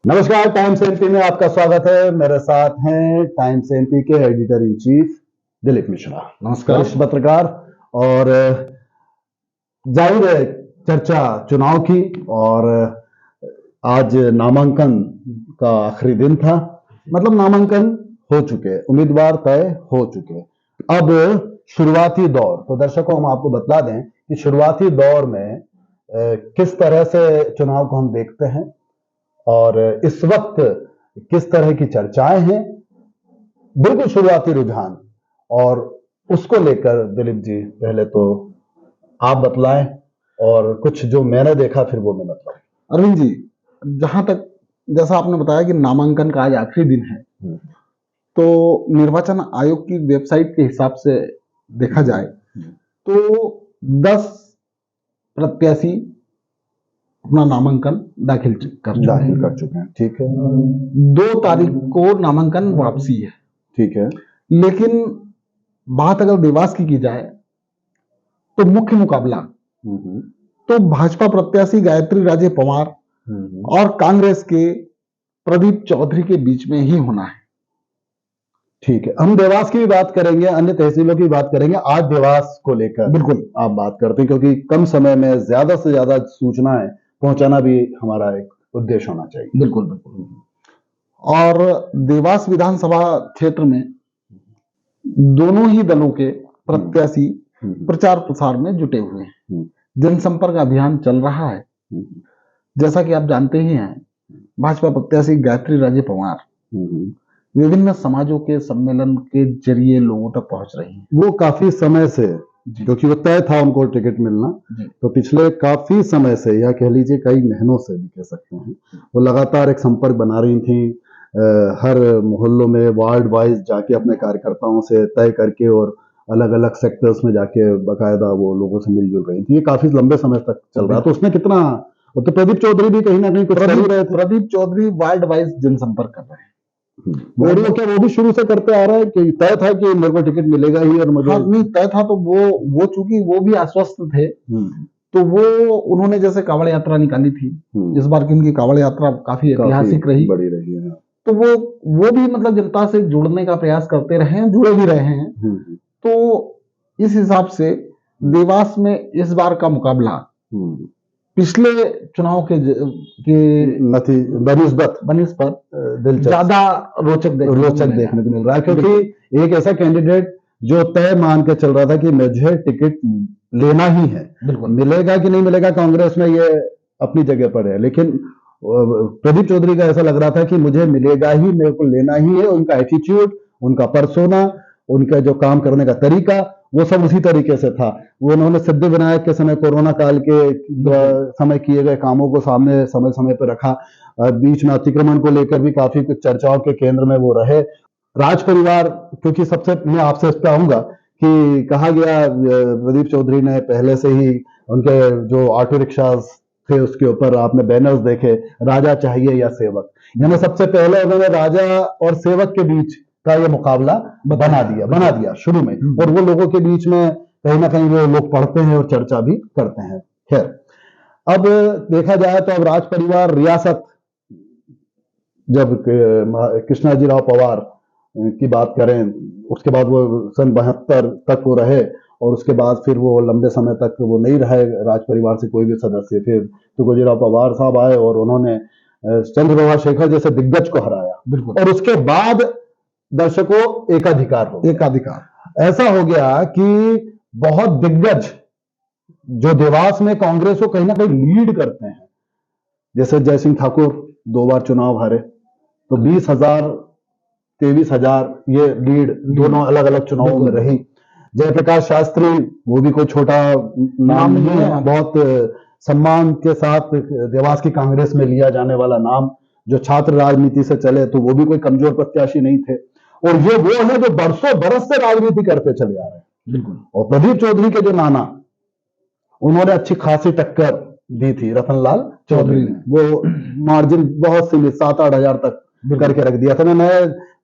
नमस्कार, times MP में आपका स्वागत है। मेरे साथ हैं टाइम्स एमपी के editor in chief Dilip Mishra, नमस्कार। वरिष्ठ पत्रकार। और जाहिर है चर्चा चुनाव की, और आज नामांकन का आखिरी दिन था। मतलब नामांकन हो चुके, उम्मीदवार तय हो चुके। अब शुरुआती दौर, तो दर्शकों हम आपको बता दें कि शुरुआती दौर में किस तरह से चुनाव को हम देखते हैं और इस वक्त किस तरह की चर्चाएं हैं, बिल्कुल शुरुआती रुझान। और उसको लेकर दिलीप जी पहले तो आप बतलाएं, और कुछ जो मैंने देखा फिर वो मैं बतलाऊं। अरविंद जी, जहां तक जैसा आपने बताया कि नामांकन का आज आखिरी दिन है, तो निर्वाचन आयोग की वेबसाइट के हिसाब से देखा जाए तो 10 प्रत्याशी अपना नामांकन दाखिल कर चुके हैं। ठीक है, 2 तारीख को नामांकन वापसी है। ठीक है। लेकिन बात अगर देवास की जाए तो मुख्य मुकाबला तो भाजपा प्रत्याशी गायत्री राजे पवार और कांग्रेस के प्रदीप चौधरी के बीच में ही होना है। ठीक है, हम देवास की भी बात करेंगे, अन्य तहसीलों की बात करेंगे। आज देवास को लेकर बिल्कुल आप बात करते हैं, क्योंकि कम समय में ज्यादा से ज्यादा सूचनाएं पहुंचाना भी हमारा एक उद्देश्य होना चाहिए। बिल्कुल बिल्कुल। और देवास विधानसभा क्षेत्र में दोनों ही दलों के प्रत्याशी प्रचार प्रसार में जुटे हुए हैं। जनसंपर्क अभियान चल रहा है। जैसा कि आप जानते ही हैं, भाजपा प्रत्याशी गायत्री राजे पवार विभिन्न समाजों के सम्मेलन के जरिए लोगों तक पहुंच रही हैं। वो काफी समय से, क्योंकि वो तय था उनको टिकट मिलना, तो पिछले काफी समय से, या कह लीजिए कई महीनों से भी कह सकते हैं, वो लगातार एक संपर्क बना रही थी। हर मोहल्लों में वार्ड वाइज जाके अपने कार्यकर्ताओं से तय करके और अलग अलग सेक्टर्स में जाके बकायदा वो लोगों से मिलजुल रही थी। ये काफी लंबे समय तक चल रहा है। तो उसने कितना, तो प्रदीप चौधरी भी कहीं ना कहीं कुछ कर ही रहे थे। प्रदीप चौधरी वार्ड वाइज जनसंपर्क कर रहे हैं। वो भी शुरू से करते आ रहा है कि तय था कि मेरे को टिकट मिलेगा ही, और मुझे नहीं तय था। तो वो चूंकि वो भी आश्वस्त थे, तो वो उन्होंने जैसे कांवड़ यात्रा निकाली थी, इस बार की उनकी कांवड़ यात्रा काफी ऐतिहासिक रही, बड़ी रही है। तो वो भी मतलब जनता से जुड़ने का प्रयास करते रहे हैं, जुड़े भी रहे हैं। तो इस हिसाब से देवास में इस बार का मुकाबला पिछले चुनाव के बनिस्बत ज्यादा रोचक देखने को मिल रहा है, क्योंकि एक ऐसा कैंडिडेट जो तय मान के चल रहा था कि मुझे टिकट लेना ही है, मिलेगा कि नहीं मिलेगा कांग्रेस में ये अपनी जगह पर है, लेकिन प्रदीप चौधरी का ऐसा लग रहा था कि मुझे मिलेगा ही, मेरे को लेना ही है। उनका एटीट्यूड, उनका परसोना, उनका जो काम करने का तरीका, वो सब उसी तरीके से था। वो उन्होंने सिद्धि विनायक के समय, कोरोना काल के समय किए गए कामों को सामने समय समय पर रखा। बीच में अतिक्रमण को लेकर भी काफी कुछ चर्चाओं के केंद्र में वो रहे। राज परिवार, क्योंकि सबसे मैं आपसे इस पे आऊंगा कि कहा गया प्रदीप चौधरी ने पहले से ही उनके जो ऑटो रिक्शा थे उसके ऊपर आपने बैनर्स देखे, राजा चाहिए या सेवक। यानी सबसे पहले उन्होंने राजा और सेवक के बीच का ये मुकाबला बना दिया शुरू में, और वो लोगों के बीच में कहीं ना कहीं वो लोग पढ़ते हैं और चर्चा भी करते हैं। खैर, अब देखा जाए तो अब राज परिवार रियासत, जब कृष्णाजी राव पवार की बात करें, उसके बाद वो सन 72 तक वो रहे, और उसके बाद फिर वो लंबे समय तक वो नहीं रहे राज परिवार से कोई भी सदस्य। फिर तुकोजीराव पवार साहब आए और उन्होंने चंद्रप्रभा शेखर जैसे दिग्गज को हराया, और उसके बाद दर्शकों एकाधिकार ऐसा हो गया कि बहुत दिग्गज जो देवास में कांग्रेस को कहीं ना कहीं लीड करते हैं, जैसे जयसिंह ठाकुर 2 बार चुनाव हारे, तो 20,000 23,000 ये लीड दोनों अलग अलग चुनावों में रही। जयप्रकाश शास्त्री, वो भी कोई छोटा नाम नहीं है, बहुत सम्मान के साथ देवास की कांग्रेस में लिया जाने वाला नाम, जो छात्र राजनीति से चले, तो वो भी कोई कमजोर प्रत्याशी नहीं थे। और ये वो है जो बरसों बरस से राजनीति करते चले आ रहे हैं। बिल्कुल। और प्रदीप चौधरी के जो नाना, उन्होंने अच्छी खासी टक्कर दी थी रतनलाल चौधरी ने। वो मार्जिन बहुत सीमित 7-8 हजार तक करके रख दिया था। मैं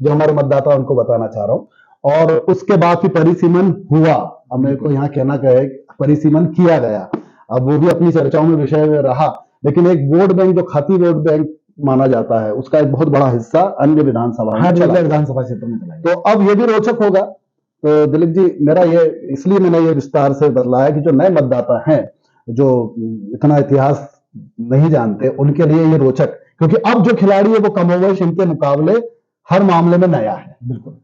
जो हमारे मतदाता उनको बताना चाह रहा हूं। और उसके बाद फिर परिसीमन हुआ। अब मेरे को यहाँ कहना है परिसीमन किया गया, अब वो भी अपनी चर्चाओं में विषय में रहा। लेकिन एक वोट बैंक, जो खाती वोट बैंक माना जाता है, उसका एक बहुत बड़ा हिस्सा अन्य विधानसभा में चला गया। विधानसभा क्षेत्र में चला गया। तो अब ये भी रोचक होगा। तो दिलीप जी, मेरा ये इसलिए मैंने ये विस्तार से बतलाया कि जो नए मतदाता हैं, जो इतना इतिहास नहीं जानते, उनके लिए ये रोचक, क्योंकि अब जो खिलाड़ी है वो कमोवेश इनके मुकाबले हर मामले में नया है। बिल्कुल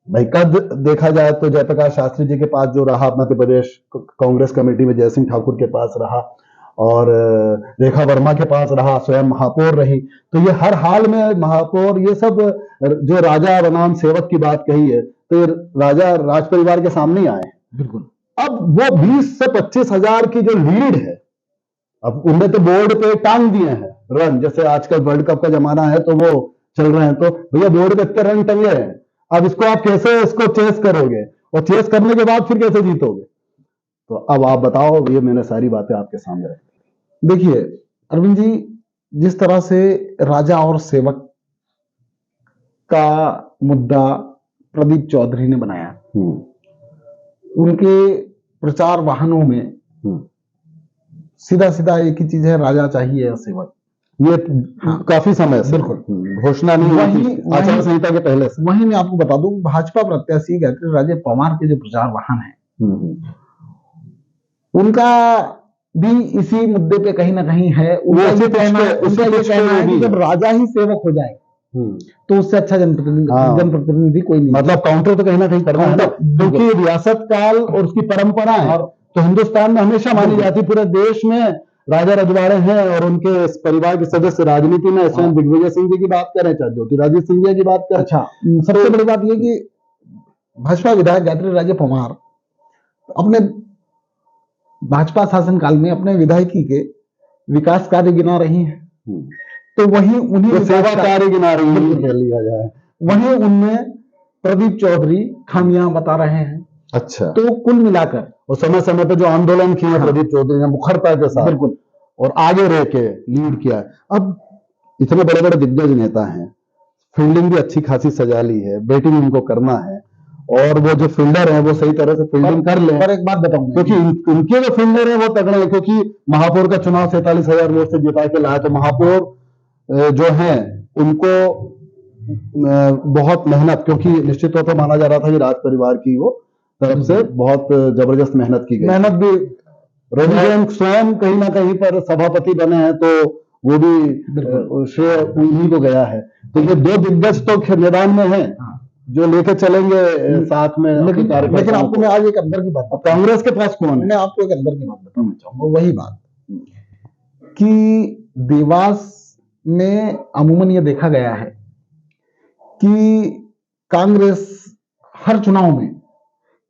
भाई, कद देखा जाए तो जयप्रकाश शास्त्री जी के पास जो रहा, मध्य प्रदेश कांग्रेस कमेटी में जयसिंह ठाकुर के पास रहा, और रेखा वर्मा के पास रहा, स्वयं महापौर रही, तो ये हर हाल में महापौर, ये सब जो राजा बनाम सेवक की बात कही है, तो ये राजा राज परिवार के सामने ही आए हैं। बिल्कुल। अब वो 20 से 25 हजार की जो लीड है, अब उन्हें तो बोर्ड पे टांग दिए हैं रन, जैसे आजकल वर्ल्ड कप का जमाना है तो वो चल रहे हैं, तो भैया बोर्ड पे इतने रन टंगे हैं, अब इसको आप कैसे इसको चेस करोगे, और चेस करने के बाद फिर कैसे जीतोगे? तो अब आप बताओ, ये मैंने सारी बातें आपके सामने रखी। देखिए अरविंद जी, जिस तरह से राजा और सेवक का मुद्दा प्रदीप चौधरी ने बनाया, उनके प्रचार वाहनों में सीधा सीधा एक ही चीज है, राजा चाहिए या सेवक। ये काफी समय से बिल्कुल घोषणा नहीं हुई आचार संहिता के पहले से। वहीं मैं आपको बता दूं, भाजपा प्रत्याशी गायत्री राजे पवार के जो प्रचार वाहन है, उनका भी इसी मुद्दे पे कहीं ना कहीं है। उनका ये कहना है कि जब राजा ही सेवक हो जाए तो उससे अच्छा जनप्रतिनिधि कोई नहीं। मतलब काउंटर तो कहीं ना कहीं करना है, क्योंकि रियासत काल और उसकी परंपरा है तो हिंदुस्तान में हमेशा मानी जाती, पूरे देश में राजा रजवाड़े हैं और उनके परिवार के सदस्य राजनीति में, स्वयं दिग्विजय सिंह जी की बात करें, चाहे ज्योतिरादित्य सिंधिया की बात करें। अच्छा, सबसे बड़ी बात यह कि भाजपा विधायक गायत्री राजे पवार अपने भाजपा शासनकाल में अपने विधायकी के विकास कार्य गिना रही हैं, तो वहीं उन्हें सेवा कार्य गिना रही है लिया जाए, वहीं उनमें प्रदीप चौधरी खामियां बता रहे हैं। अच्छा, तो कुल मिलाकर और समय समय पर जो आंदोलन किए प्रदीप चौधरी ने मुखरता के साथ, बिल्कुल, और आगे रह के लीड किया। अब इतने बड़े बड़े दिग्गज नेता हैं, फील्डिंग भी अच्छी खासी सजा ली है, बैटिंग उनको करना है, और वो जो फील्डर है वो सही तरह से फील्डिंग कर ले। पर एक बात बताऊं, क्योंकि उनके जो फील्डर है वो तगड़े हैं, क्योंकि महापौर का चुनाव 47,000 वोट से जिता के लाया, तो महापौर जो है उनको बहुत मेहनत, क्योंकि निश्चित तौर पर माना जा रहा था कि राज परिवार की वो तरफ से बहुत जबरदस्त मेहनत की गई, मेहनत भी रवि स्वयं कहीं ना कहीं पर सभापति बने हैं, तो वो भी श्रेय उन्हीं को गया है। तो ये दो दिग्गज तो मैदान में हैं जो लेकर चलेंगे साथ में। लेकिन आपको मैं आज एक अंदर की बात, कांग्रेस के पास कौन है? मैं आपको एक अंदर की बात बताना चाहूंगा, वही बात कि देवास में अमूमन ये देखा गया है कि कांग्रेस हर चुनाव में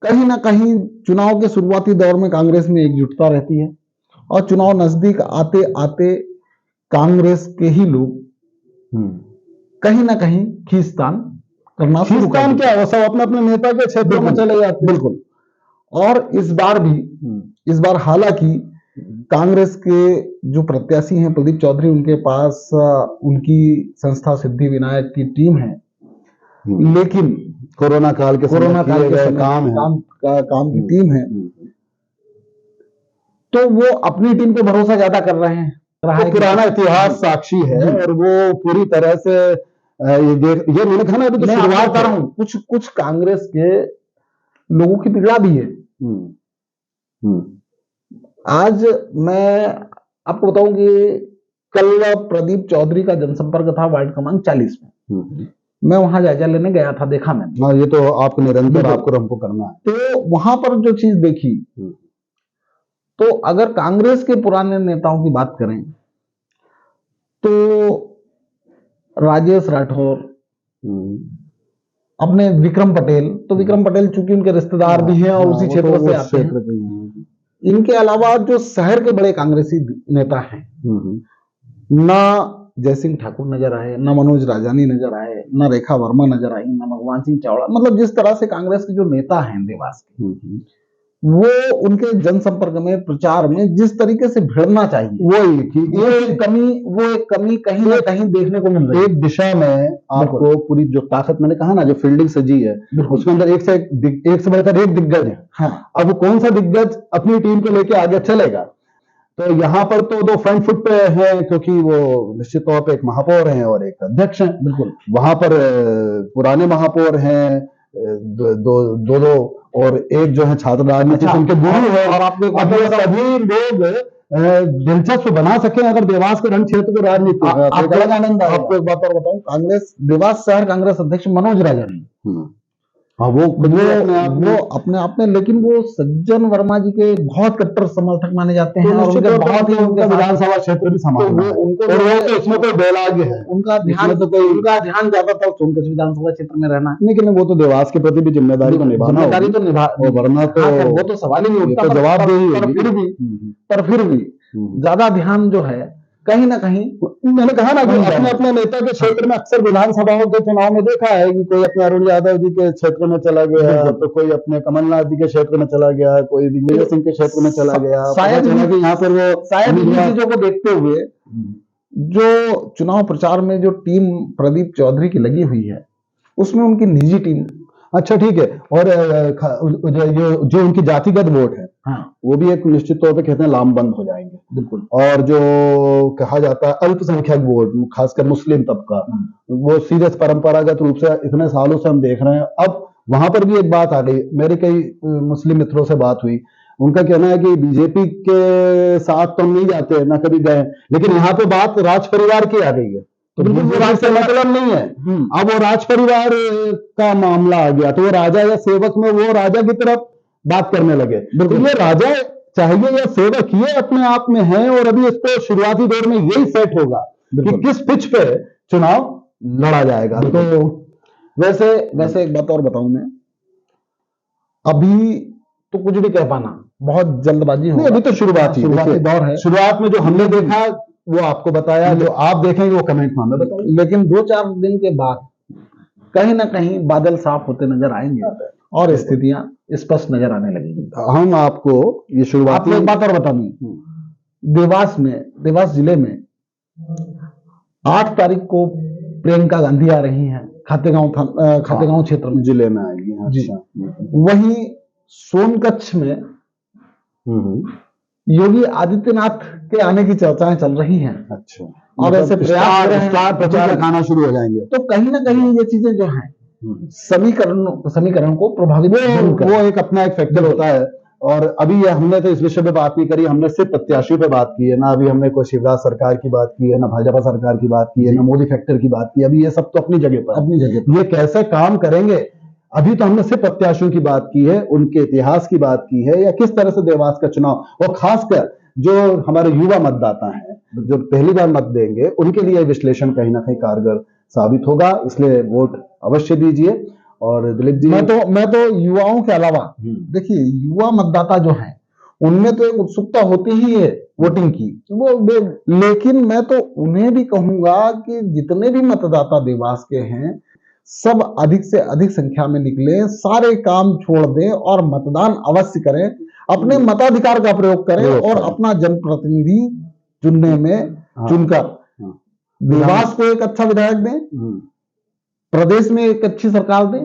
कहीं ना कहीं, चुनाव के शुरुआती दौर में कांग्रेस में एकजुटता रहती है, और चुनाव नजदीक आते आते कांग्रेस के ही लोग कहीं ना कहीं खींचतान करना शुरू कर देते हैं। क्या, वो सब अपने अपने नेता के क्षेत्र में चले जाते हैं। बिल्कुल। और इस बार हालांकि कांग्रेस के जो प्रत्याशी हैं प्रदीप चौधरी, उनके पास उनकी संस्था सिद्धि विनायक की टीम है, लेकिन कोरोना काल के काम की टीम है, तो वो अपनी टीम पे भरोसा ज्यादा कर रहे हैं। तो पुराना इतिहास साक्षी है, और वो पूरी तरह से ये मैंने कहा ना, अभी तो शुरुआत कर रहा हूँ। कुछ कांग्रेस के लोगों की पीड़ा भी है। आज मैं आपको बताऊं कि कल प्रदीप चौधरी का जनसंपर्क था वार्ड क्रमांक 40 में। मैं वहां जायजा लेने गया था, देखा मैंने। हाँ, ये तो आपको निरंतर हमको करना है। तो वहां पर जो चीज देखी, तो अगर कांग्रेस के पुराने नेताओं की बात करें तो राजेश राठौर, अपने विक्रम पटेल, तो विक्रम पटेल चूंकि उनके रिश्तेदार भी हैं और उसी क्षेत्र से आते हैं। इनके अलावा जो शहर के बड़े कांग्रेसी नेता हैं, ना जयसिंह ठाकुर नजर आए, ना मनोज राजानी नजर आए, ना रेखा वर्मा नजर आई, ना भगवान सिंह चावड़ा। मतलब जिस तरह से कांग्रेस के जो नेता हैं देवास के, वो उनके जनसंपर्क में, प्रचार में जिस तरीके से भिड़ना चाहिए, वो एक कमी कहीं ना कहीं देखने को मिल रही है। एक दिशा में आपको पूरी जो ताकत, मैंने कहा ना, जो फील्डिंग सजी है, उसके अंदर एक से बढ़कर एक दिग्गज है। हाँ। अब वो कौन सा दिग्गज अपनी टीम को लेके आगे चलेगा? तो यहाँ पर तो दो फ्रंट फुट पे है, क्योंकि वो निश्चित तौर पे एक महापौर हैं और एक अध्यक्ष हैं। बिल्कुल। वहां पर पुराने महापौर हैं दो और एक जो है छात्र राजनीति से उनके गुरु है। और आपको अब ये सभी लोग दिलचस्प बना सके अगर देवास के रण क्षेत्र को राजनीति आनंद। आपको एक बात और बताऊं, कांग्रेस देवास शहर कांग्रेस अध्यक्ष मनोज राजन, हाँ वो अपने आप में, लेकिन वो सज्जन वर्मा जी के बहुत कट्टर समर्थक माने जाते हैं, और उनके बहुत ही उनका विधानसभा क्षेत्र भी संभालना है, उनको और वो तो इसमें तो बैराग्य है, उनका ध्यान ज्यादातर सोनकच्छ विधानसभा क्षेत्र में रहना। लेकिन वो तो देवास के प्रति भी जिम्मेदारी तो निभाना, वरना तो वो तो सवाल ही नहीं उठता। जवाबदेही, पर फिर भी ज्यादा ध्यान जो है कहीं ना कहीं, मैंने कहा ना कि अपने अपने नेता के क्षेत्र में अक्सर विधानसभाओं के चुनाव में देखा है कि कोई अपने अरुण यादव जी के क्षेत्र में चला गया, तो कोई अपने कमलनाथ जी के क्षेत्र में चला गया, कोई दिग्विजय सिंह के क्षेत्र में चला गया। शायद यहाँ पर वो शायद इन चीजों को देखते हुए जो चुनाव प्रचार में जो टीम प्रदीप चौधरी की लगी हुई है, उसमें उनकी निजी टीम, अच्छा ठीक है, और जो उनकी जातिगत वोट है, हाँ, वो भी एक निश्चित तौर पे कहते हैं लामबंद हो जाएंगे। बिल्कुल। और जो कहा जाता है अल्पसंख्यक वोट, खासकर मुस्लिम तबका, वो सीधे परंपरागत रूप से इतने सालों से हम देख रहे हैं। अब वहां पर भी एक बात आ गई, मेरे कई मुस्लिम मित्रों से बात हुई, उनका कहना है कि बीजेपी के साथ तो हम नहीं जाते, ना कभी गए, लेकिन यहाँ पे बात राज परिवार की आ गई है, तो बिल्कुल से मतलब नहीं है। अब वो राज परिवार का मामला आ गया, तो वो राजा या सेवक में वो राजा की तरफ बात करने लगे। तो ये राजा चाहिए या सेवक, ये अपने आप में है, और अभी इसको शुरुआती दौर में यही सेट होगा कि किस पिच पे चुनाव लड़ा जाएगा। तो वैसे एक बात और बताऊं मैं, अभी तो कुछ भी कह पाना बहुत जल्दबाजी होगा, अभी तो शुरुआती दौर है। शुरुआत में जो हमने देखा वो आपको बताया, जो आप देखेंगे वो कमेंट में हमें बताइए। लेकिन 2-4 दिन के बाद कहीं ना कहीं बादल साफ होते नजर आएंगे और स्थितियां स्पष्ट नजर आने लगेंगी। हम आपको ये शुरुआती एक बात और बता दूं, देवास जिले में 8 तारीख को प्रियंका गांधी आ रही हैं, खातेगांव क्षेत्र में, जिले में आएगी। अच्छा। वहीं सोनकच्छ में योगी आदित्यनाथ के आने की चर्चाएं चल रही हैं। अच्छा। और ऐसे प्रचार प्रचार आना शुरू हो जाएंगे, तो कहीं ना कहीं ये चीजें जो हैं समीकरण को प्रभावित, वो एक अपना एक फैक्टर होता है। और अभी ये हमने तो इस विषय पे बात नहीं करी, हमने सिर्फ प्रत्याशियों पे बात की है ना। अभी हमने कोई शिवराज सरकार की बात की है ना, भाजपा सरकार की बात की है ना, मोदी फैक्टर की बात की। अभी ये सब तो अपनी जगह पर, ये कैसे काम करेंगे, अभी तो हमने सिर्फ प्रत्याशियों की बात की है, उनके इतिहास की बात की है, या किस तरह से देवास का चुनाव, और खासकर जो हमारे युवा मतदाता हैं जो पहली बार मत देंगे, उनके लिए विश्लेषण कहीं ना कहीं कारगर साबित होगा। इसलिए वोट अवश्य दीजिए। और दिलीप जी, मैं तो युवाओं के अलावा, देखिए युवा मतदाता जो हैं उनमें तो एक उत्सुकता होती ही है वोटिंग की, लेकिन मैं तो उन्हें भी कहूंगा कि जितने भी मतदाता देवास के हैं, सब अधिक से अधिक संख्या में निकले, सारे काम छोड़ दें और मतदान अवश्य करें, अपने मताधिकार का प्रयोग करें और अपना जनप्रतिनिधि चुनने में चुनकर देवास को एक अच्छा विधायक दें, प्रदेश में एक अच्छी सरकार दें।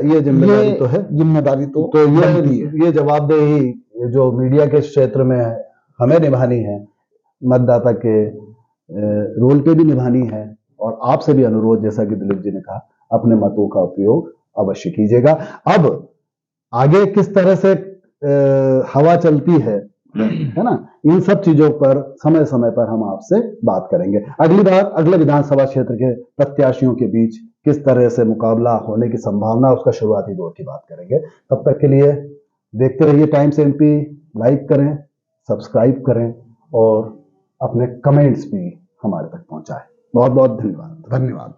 ये जिम्मेदारी तो है, ये जवाबदेही जो मीडिया के क्षेत्र में हमें निभानी है, मतदाता के रोल पे भी निभानी है। और आपसे भी अनुरोध, जैसा कि दिलीप जी ने कहा, अपने मतों का उपयोग अवश्य कीजिएगा। अब आगे किस तरह से हवा चलती है ना, इन सब चीजों पर समय समय पर हम आपसे बात करेंगे। अगली बार अगले विधानसभा क्षेत्र के प्रत्याशियों के बीच किस तरह से मुकाबला होने की संभावना, उसका शुरुआती दौर की बात करेंगे। तब तक के लिए देखते रहिए टाइम्स एमपी, लाइक करें, सब्सक्राइब करें और अपने कमेंट्स भी हमारे तक पहुंचाएं। बहुत बहुत धन्यवाद।